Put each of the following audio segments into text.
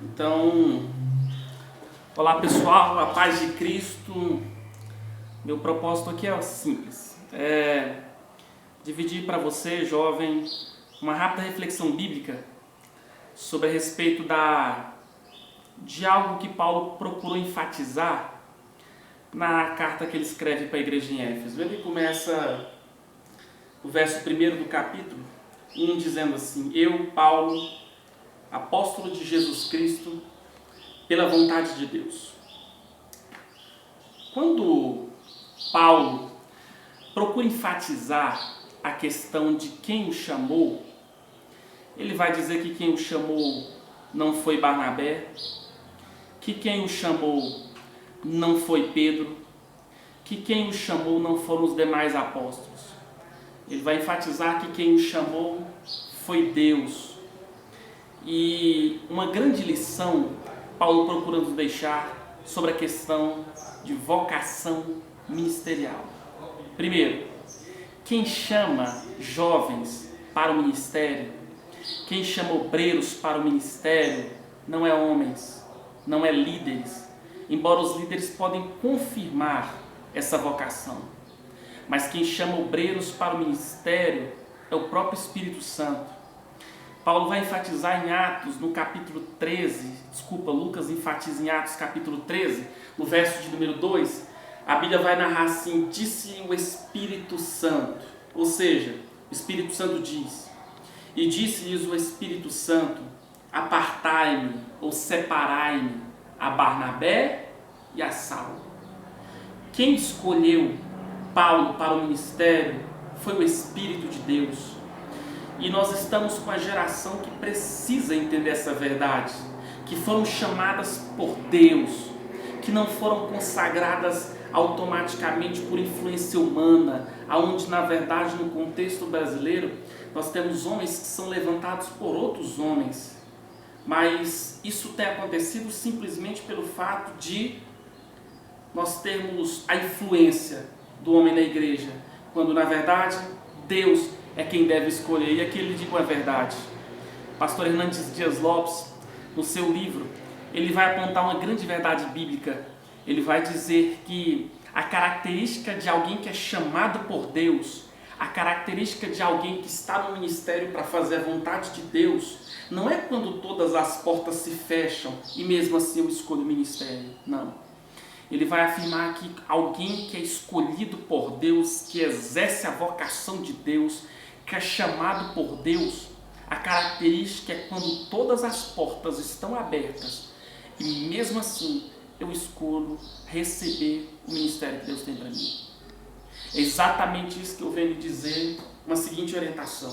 Então, olá pessoal, a paz de Cristo. Meu propósito aqui é simples, é dividir para você, jovem, uma rápida reflexão bíblica sobre a respeito de algo que Paulo procurou enfatizar na carta que ele escreve para a igreja em Éfeso. Ele começa o verso 1 do capítulo 1 dizendo assim: Eu, Paulo, apóstolo de Jesus Cristo, pela vontade de Deus. Quando Paulo procura enfatizar a questão de quem o chamou, ele vai dizer que quem o chamou não foi Barnabé, que quem o chamou não foi Pedro, que quem o chamou não foram os demais apóstolos. Ele vai enfatizar que quem o chamou foi Deus. E uma grande lição Paulo procura nos deixar sobre a questão de vocação ministerial. Primeiro, quem chama jovens para o ministério, quem chama obreiros para o ministério, não é homens, não é líderes, embora os líderes podem confirmar essa vocação. Mas quem chama obreiros para o ministério é o próprio Espírito Santo. Paulo vai enfatizar em Atos, no capítulo 13, Lucas enfatiza em Atos, capítulo 13, no verso de número 2, a Bíblia vai narrar assim: disse o Espírito Santo, ou seja, o Espírito Santo diz, e disse-lhes o Espírito Santo: apartai-me, ou separai-me, a Barnabé e a Saulo. Quem escolheu Paulo para o ministério foi o Espírito de Deus. E nós estamos com a geração que precisa entender essa verdade, que foram chamadas por Deus, que não foram consagradas automaticamente por influência humana, aonde na verdade no contexto brasileiro nós temos homens que são levantados por outros homens, mas isso tem acontecido simplesmente pelo fato de nós termos a influência do homem na igreja, quando na verdade Deus é quem deve escolher. E aqui ele diz a verdade. Pastor Hernandes Dias Lopes, no seu livro, ele vai apontar uma grande verdade bíblica. Ele vai dizer que a característica de alguém que é chamado por Deus, a característica de alguém que está no ministério para fazer a vontade de Deus, não é quando todas as portas se fecham e mesmo assim eu escolho o ministério. Não. Ele vai afirmar que alguém que é escolhido por Deus, que exerce a vocação de Deus, que é chamado por Deus, a característica é quando todas as portas estão abertas e mesmo assim eu escolho receber o ministério que Deus tem para mim. É exatamente isso que eu venho dizer, uma seguinte orientação: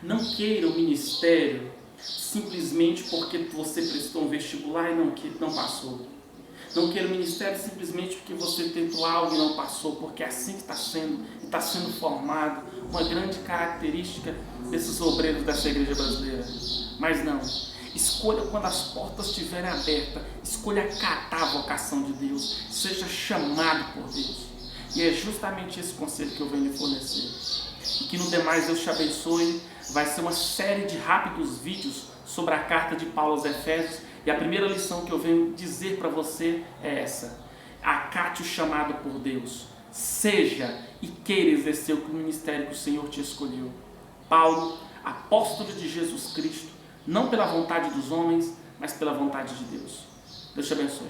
não queira o ministério simplesmente porque você prestou um vestibular e não passou. Não queira o ministério simplesmente porque você tentou algo e não passou, porque é assim que está sendo formado uma grande característica desses obreiros dessa igreja brasileira. Mas não, escolha quando as portas estiverem abertas, escolha acatar a vocação de Deus, seja chamado por Deus. E é justamente esse conselho que eu venho lhe fornecer. E que no demais Deus te abençoe. Vai ser uma série de rápidos vídeos sobre a carta de Paulo aos Efésios. E a primeira lição que eu venho dizer para você é essa: acate o chamado por Deus, seja e queira exercer o ministério que o Senhor te escolheu. Paulo, apóstolo de Jesus Cristo, não pela vontade dos homens, mas pela vontade de Deus. Deus te abençoe.